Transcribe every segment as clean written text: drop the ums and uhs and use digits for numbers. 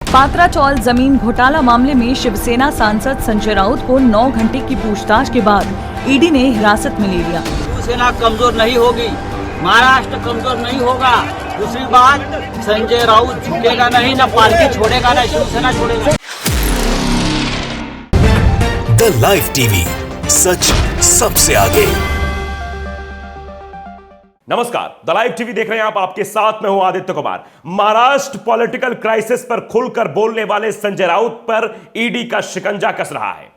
पात्रा चौल जमीन घोटाला मामले में शिवसेना सांसद संजय राउत को 9 घंटे की पूछताछ के बाद ईडी ने हिरासत में ले लिया। शिवसेना कमजोर नहीं होगी, महाराष्ट्र कमजोर नहीं होगा। दूसरी बात, संजय राउत झुकेगा नहीं, न पार्टी छोड़ेगा, न शिवसेना छोड़ेगा। द लाइव टीवी, सच सबसे आगे। नमस्कार, द लाइव टीवी देख रहे हैं आप। आपके साथ में हूं आदित्य कुमार। महाराष्ट्र पॉलिटिकल क्राइसिस पर खुलकर बोलने वाले संजय राउत पर ईडी का शिकंजा कस रहा है।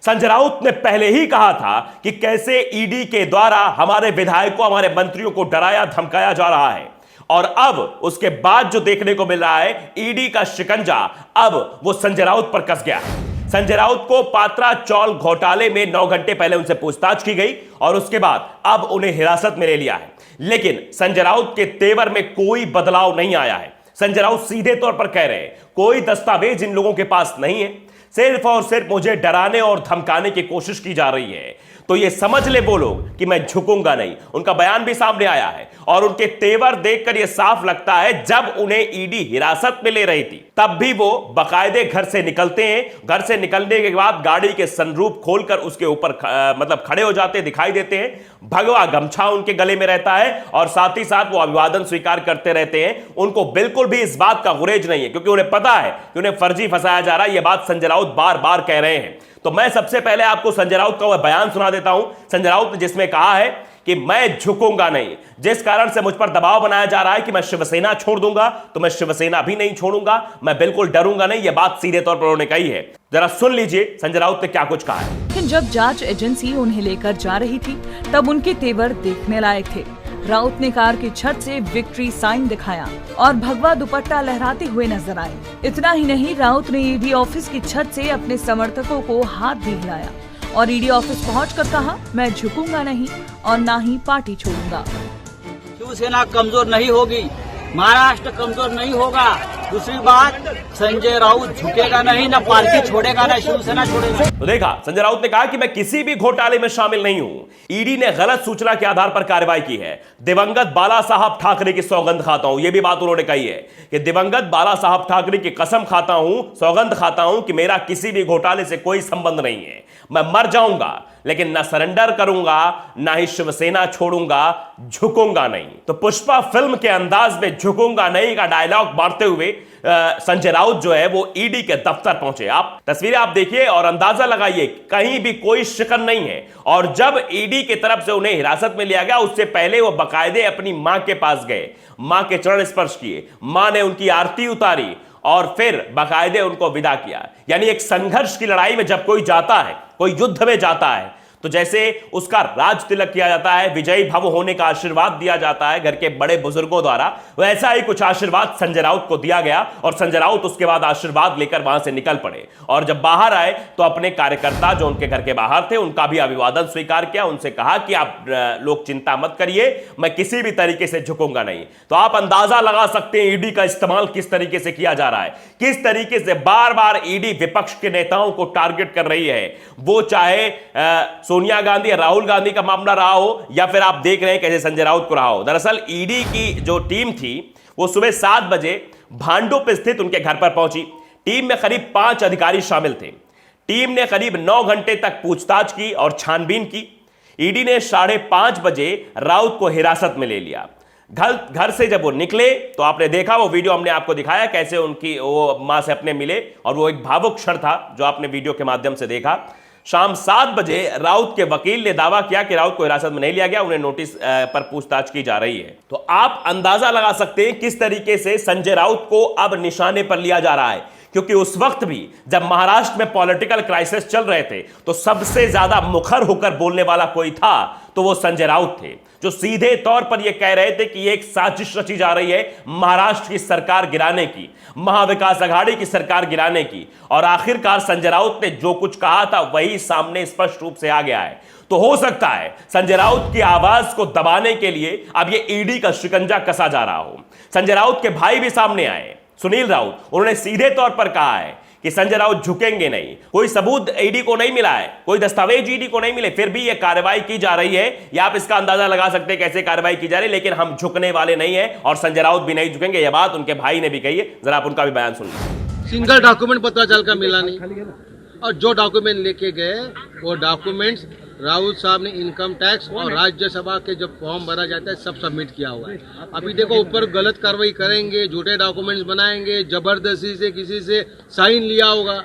संजय राउत ने पहले ही कहा था कि कैसे ईडी के द्वारा हमारे विधायकों, हमारे मंत्रियों को डराया धमकाया जा रहा है, और अब उसके बाद जो देखने को मिल रहा है, ईडी का शिकंजा अब वो संजय राउत पर कस गया है। संजय राउत को पात्रा चौल घोटाले में 9 घंटे पहले उनसे पूछताछ की गई और उसके बाद अब उन्हें हिरासत में ले लिया है। लेकिन संजय राउत के तेवर में कोई बदलाव नहीं आया है। संजय राउत सीधे तौर पर कह रहे हैं, कोई दस्तावेज इन लोगों के पास नहीं है, सिर्फ और सिर्फ मुझे डराने और धमकाने की कोशिश की जा रही है। तो ये समझ ले वो लोग कि मैं झुकूंगा नहीं। उनका बयान भी सामने आया है और उनके तेवर देखकर यह साफ लगता है, जब उन्हें ईडी हिरासत में ले रही थी तब भी वो बाकायदे घर से निकलते हैं। घर से निकलने के बाद गाड़ी के सनरूफ खोलकर उसके ऊपर मतलब खड़े हो जाते दिखाई देते हैं। भगवा गमछा उनके गले में रहता है और साथ ही साथ वो अभिवादन स्वीकार करते रहते हैं। उनको बिल्कुल भी इस बात का गुरेज नहीं है, क्योंकि उन्हें पता है कि उन्हें फर्जी फंसाया जा रहा है। यह बात संजय राउत बार बार कह रहे हैं। तो मैं सबसे पहले आपको संजय राउत का वह बयान सुना देता हूं, संजय राउत ने जिसमें कहा है कि मैं झुकूंगा नहीं। जिस कारण से मुझ पर दबाव बनाया जा रहा है कि मैं शिवसेना छोड़ दूंगा, तो मैं शिवसेना भी नहीं छोड़ूंगा, मैं बिल्कुल डरूंगा नहीं। यह बात सीधे तौर पर उन्होंने कही है। जरा सुन लीजिए संजय राउत ने क्या कुछ कहा है। लेकिन जब जांच एजेंसी उन्हें लेकर जा रही थी तब उनके तेवर देखने लायक थे। राउत ने कार की छत से विक्ट्री साइन दिखाया और भगवा दुपट्टा लहराते हुए नजर आए। इतना ही नहीं, राउत ने ईडी ऑफिस की छत से अपने समर्थकों को हाथ भी हिलाया और ईडी ऑफिस पहुंचकर कहा, मैं झुकूंगा नहीं और ना ही पार्टी छोड़ूंगा। शिवसेना कमजोर नहीं होगी, महाराष्ट्र कमजोर नहीं होगा। दूसरी बात, संजय राउत झुकेगा नहीं, न पार्टी छोड़ेगा, न शिवसेना छोड़ेगा। तो देखा, संजय राउत ने कहा कि मैं किसी भी घोटाले में शामिल नहीं हूं। ईडी ने गलत सूचना के आधार पर कार्रवाई की है। दिवंगत बाला साहब ठाकरे की सौगंध खाता हूं, यह भी बात उन्होंने कही है कि दिवंगत बाला साहब ठाकरे की कसम खाता हूं, सौगंध खाता हूं कि मेरा किसी भी घोटाले से कोई संबंध नहीं है। मैं मर जाऊंगा लेकिन न सरेंडर करूंगा, ना ही शिवसेना छोड़ूंगा, झुकूंगा नहीं। तो पुष्पा फिल्म के अंदाज में झुकूंगा नहीं का डायलॉग मारते हुए संजय राउत जो है वो ईडी के दफ्तर पहुंचे। आप तस्वीरें आप देखिए और अंदाजा लगाइए, कहीं भी कोई शिकन नहीं है। और जब ईडी की तरफ से उन्हें हिरासत में लिया गया, उससे पहले वो बाकायदे अपनी मां के पास गए, मां के चरण स्पर्श किए, मां ने उनकी आरती उतारी और फिर बाकायदे उनको विदा किया। यानी एक संघर्ष की लड़ाई में जब कोई जाता है, कोई युद्ध में जाता है, तो जैसे उसका राज तिलक किया जाता है, विजयी भव होने का आशीर्वाद दिया जाता है घर के बड़े बुजुर्गों द्वारा, वैसा ही कुछ आशीर्वाद संजय राउत को दिया गया। और संजय राउत उसके बाद आशीर्वाद लेकर वहां से निकल पड़े और जब बाहर आए तो अपने कार्यकर्ता जो उनके घर के बाहर थे उनका भी अभिवादन स्वीकार किया। उनसे कहा कि आप लोग चिंता मत करिए, मैं किसी भी तरीके से झुकूंगा नहीं। तो आप अंदाजा लगा सकते हैं ईडी का इस्तेमाल किस तरीके से किया जा रहा है, किस तरीके से बार बार ईडी विपक्ष के नेताओं को टारगेट कर रही है। वो चाहे सोनिया गांधी, राहुल गांधी का मामला रहा हो या फिर आप देख रहे हैं कैसे संजय राउत को रहा हो। दरअसल ईडी की जो टीम थी वो सुबह 7 बजे भांडुप स्थित उनके घर पर पहुंची। टीम में करीब 5 अधिकारी शामिल थे। टीम ने करीब 9 घंटे तक पूछताछ की और छानबीन की। ईडी ने 5:30 बजे राउत को हिरासत में ले लिया। घर से जब वो निकले तो आपने देखा, वो वीडियो हमने आपको दिखाया कैसे उनकी वो मां से अपने मिले और वो एक भावुक क्षण था जो आपने वीडियो के माध्यम से देखा। शाम 7 बजे राउत के वकील ने दावा किया कि राउत को हिरासत में नहीं लिया गया, उन्हें नोटिस पर पूछताछ की जा रही है। तो आप अंदाजा लगा सकते हैं किस तरीके से संजय राउत को अब निशाने पर लिया जा रहा है, क्योंकि उस वक्त भी जब महाराष्ट्र में पॉलिटिकल क्राइसिस चल रहे थे तो सबसे ज्यादा मुखर होकर बोलने वाला कोई था तो वो संजय राउत थे, जो सीधे तौर पर यह कह रहे थे कि एक साजिश रची जा रही है महाराष्ट्र की सरकार गिराने की, महाविकास आघाड़ी की सरकार गिराने की। और आखिरकार संजय राउत ने जो कुछ कहा था वही सामने स्पष्ट रूप से आ गया है। तो हो सकता है संजय राउत की आवाज को दबाने के लिए अब ये ईडी का शिकंजा कसा जा रहा हो। संजय राउत के भाई भी सामने आए, सुनील राउत, उन्होंने सीधे तौर पर कहा है कि संजय राउत झुकेंगे नहीं। कोई सबूत ईडी को नहीं मिला है, कोई दस्तावेज ईडी को नहीं मिले, फिर भी यह कार्रवाई की जा रही है। या आप इसका अंदाजा लगा सकते हैं कैसे कार्रवाई की जा रही है, लेकिन हम झुकने वाले नहीं है और संजय राउत भी नहीं झुकेंगे। यह बात उनके भाई ने भी कही है। जरा आप उनका भी बयान सुन लीजिए। सिंगल डॉक्यूमेंट पत्राचाल का मिला नहीं, और जो डॉक्यूमेंट लेके गए वो डॉक्यूमेंट्स राउत साहब ने इनकम टैक्स और राज्यसभा के जब फॉर्म भरा जाता है सब सबमिट किया हुआ है। अभी देखो ऊपर गलत कार्रवाई करेंगे, झूठे डॉक्यूमेंट्स बनाएंगे, जबरदस्ती से किसी से साइन लिया होगा,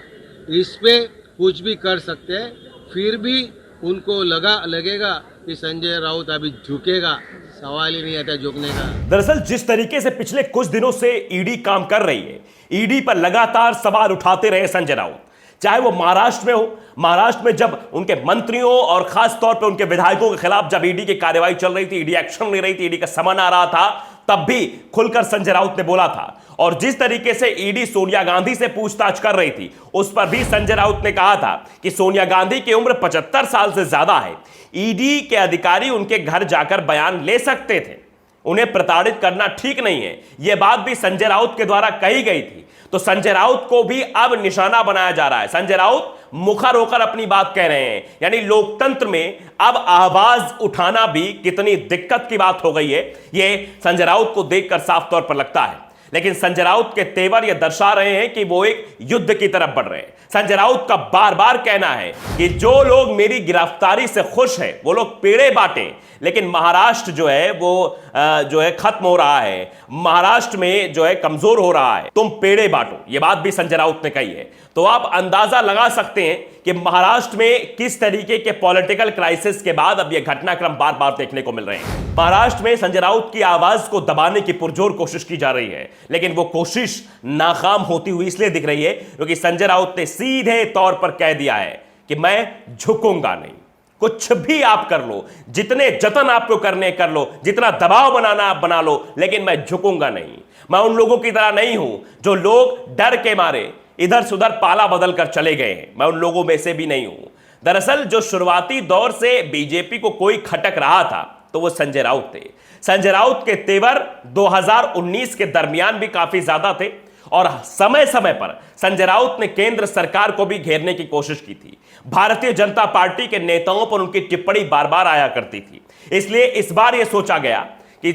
इस पे कुछ भी कर सकते हैं। फिर भी उनको लगेगा कि संजय राउत अभी झुकेगा, सवाल ही नहीं आता झुकने का। दरअसल जिस तरीके से पिछले कुछ दिनों से ईडी काम कर रही है, ईडी पर लगातार सवाल उठाते रहे संजय राउत, चाहे वो महाराष्ट्र में हो, महाराष्ट्र में जब उनके मंत्रियों और खास तौर पे उनके विधायकों के खिलाफ जब ईडी की कार्रवाई चल रही थी, ईडी एक्शन ले रही थी, ईडी का समन आ रहा था, तब भी खुलकर संजय राउत ने बोला था। और जिस तरीके से ईडी सोनिया गांधी से पूछताछ कर रही थी, उस पर भी संजय राउत ने कहा था कि सोनिया गांधी की उम्र 75 साल से ज्यादा है, ईडी के अधिकारी उनके घर जाकर बयान ले सकते थे, उन्हें प्रताड़ित करना ठीक नहीं है। यह बात भी संजय राउत के द्वारा कही गई थी। तो संजय राउत को भी अब निशाना बनाया जा रहा है। संजय राउत मुखर होकर अपनी बात कह रहे हैं, यानी लोकतंत्र में अब आवाज उठाना भी कितनी दिक्कत की बात हो गई है, यह संजय राउत को देखकर साफ तौर पर लगता है। लेकिन संजय राउत के तेवर यह दर्शा रहे हैं कि वो एक युद्ध की तरफ बढ़ रहे हैं। संजय राउत का बार बार कहना है कि जो लोग मेरी गिरफ्तारी से खुश हैं वो लोग पेड़े बांटें, लेकिन महाराष्ट्र जो है वो जो है खत्म हो रहा है, महाराष्ट्र में जो है कमजोर हो रहा है, तुम पेड़े बांटो। ये बात भी संजय राउत ने कही है। तो आप अंदाजा लगा सकते हैं कि महाराष्ट्र में किस तरीके के पॉलिटिकल क्राइसिस के बाद अब ये घटनाक्रम बार बार देखने को मिल रहे हैं। महाराष्ट्र में संजय राउत की आवाज को दबाने की पुरजोर कोशिश की जा रही है, लेकिन वो कोशिश नाकाम होती हुई इसलिए दिख रही है क्योंकि संजय राउत ने सीधे तौर पर कह दिया है कि मैं झुकूंगा नहीं। कुछ भी आप कर लो, जितने जतन आपको करने कर लो, जितना दबाव बनाना आप बना लो, लेकिन मैं झुकूंगा नहीं। मैं उन लोगों की तरह नहीं हूं जो लोग डर के मारे इधर से उधर पाला बदल कर चले गए हैं। मैं उन लोगों में से भी नहीं हूं। दरअसल जो शुरुआती दौर से बीजेपी को कोई खटक रहा था तो वो संजय राउत थे। संजय राउत के तेवर 2019 के दरमियान भी काफी ज्यादा थे और समय समय पर संजय राउत ने केंद्र सरकार को भी घेरने की कोशिश की थी। भारतीय जनता पार्टी के नेताओं पर उनकी टिप्पणी बार बार आया करती थी। इसलिए इस बार यह सोचा गया कि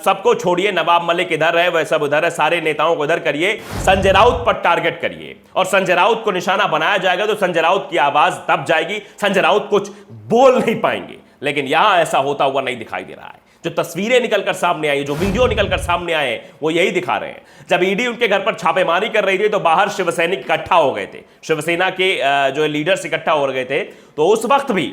सबको छोड़िए, नवाब मलिक इधर है, वह सब उधर है, सारे नेताओं को इधर करिए, संजय राउत पर टारगेट करिए और संजय राउत को निशाना बनाया जाएगा तो संजय राउत की आवाज दब जाएगी, संजय राउत कुछ बोल नहीं पाएंगे। लेकिन यहां ऐसा होता हुआ नहीं दिखाई दे रहा है। जो तस्वीरें निकलकर सामने आई, जो वीडियो निकलकर सामने आए, वो यही दिखा रहे हैं। जब ईडी उनके घर पर छापेमारी कर रही थी तो बाहर शिवसैनिक इकट्ठा हो गए थे, शिवसेना के जो लीडर्स इकट्ठा हो गए थे, तो उस वक्त भी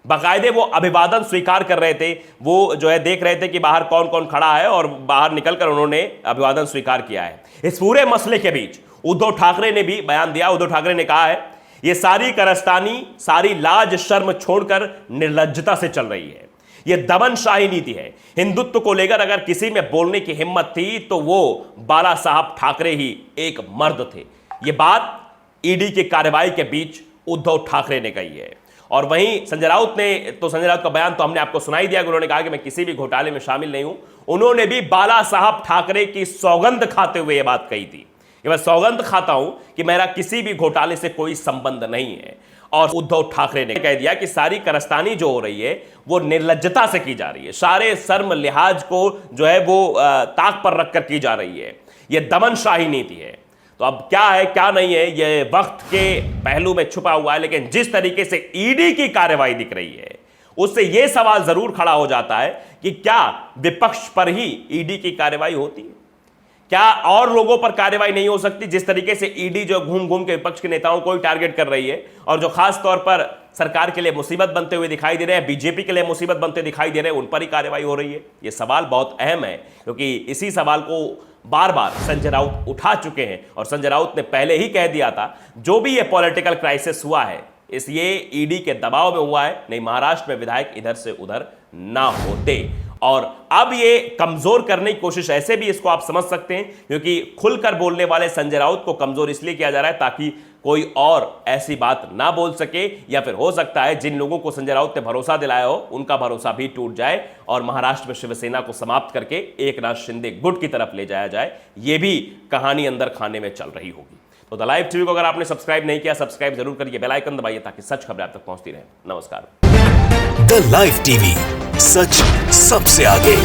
बाकायदे वो अभिवादन स्वीकार कर रहे थे। वो जो है देख रहे थे कि बाहर कौन कौन खड़ा है और बाहर निकलकर उन्होंने अभिवादन स्वीकार किया है। इस पूरे मसले के बीच उद्धव ठाकरे ने भी बयान दिया। उद्धव ठाकरे ने कहा है ये सारी कारस्तानी, सारी लाज शर्म छोड़कर निर्लज्जता से चल रही है। ये दमनशाही नीति है। हिंदुत्व को लेकर अगर किसी में बोलने की हिम्मत थी तो वो बाला साहब ठाकरे ही एक मर्द थे। ये बात ईडी की कार्रवाई के बीच उद्धव ठाकरे ने कही है। और वहीं संजय राउत ने, तो संजय राउत का बयान तो हमने आपको सुनाई दिया कि उन्होंने कहा कि मैं किसी भी घोटाले में शामिल नहीं हूं। उन्होंने भी बाला साहब ठाकरे की सौगंध खाते हुए यह बात कही थी कि मैं सौगंध खाता हूं कि मेरा किसी भी घोटाले से कोई संबंध नहीं है। और उद्धव ठाकरे ने कह दिया कि सारी कारस्तानी जो हो रही है वो निर्लज्जता से की जा रही है, सारे शर्म लिहाज को जो है वो ताक पर रखकर की जा रही है। ये दमनशाही नीति है। तो अब क्या है क्या नहीं है ये वक्त के पहलू में छुपा हुआ है, लेकिन जिस तरीके से ईडी की कार्रवाई दिख रही है उससे यह सवाल जरूर खड़ा हो जाता है कि क्या विपक्ष पर ही ईडी की कार्रवाई होती है? क्या और लोगों पर कार्रवाई नहीं हो सकती? जिस तरीके से ईडी जो घूम घूम के विपक्ष के नेताओं को ही टारगेट कर रही है और जो खास तौर पर सरकार के लिए मुसीबत बनते हुए दिखाई दे रहे हैं, बीजेपी के लिए मुसीबत बनते दिखाई दे रहे हैं, उन पर ही कार्रवाई हो रही है। यह सवाल बहुत अहम है क्योंकि इसी सवाल को बार बार संजय राउत उठा चुके हैं और संजय राउत ने पहले ही कह दिया था जो भी ये पॉलिटिकल क्राइसिस हुआ है इस ये ईडी के दबाव में हुआ है, नहीं महाराष्ट्र में विधायक इधर से उधर ना होते। और अब ये कमजोर करने की कोशिश ऐसे भी इसको आप समझ सकते हैं क्योंकि खुलकर बोलने वाले संजय राउत को कमजोर इसलिए किया जा रहा है ताकि कोई और ऐसी बात ना बोल सके, या फिर हो सकता है जिन लोगों को संजय राउत ने भरोसा दिलाया हो उनका भरोसा भी टूट जाए और महाराष्ट्र में शिवसेना को समाप्त करके एकनाथ शिंदे गुट की तरफ ले जाया जाए। यह भी कहानी अंदर खाने में चल रही होगी। तो द लाइव टीवी को अगर आपने सब्सक्राइब नहीं किया, सब्सक्राइब जरूर करिए, बेल आइकन दबाइए ताकि सच खबरें आप तक पहुंचती रहे। नमस्कार। द लाइव टीवी, सच सबसे आगे।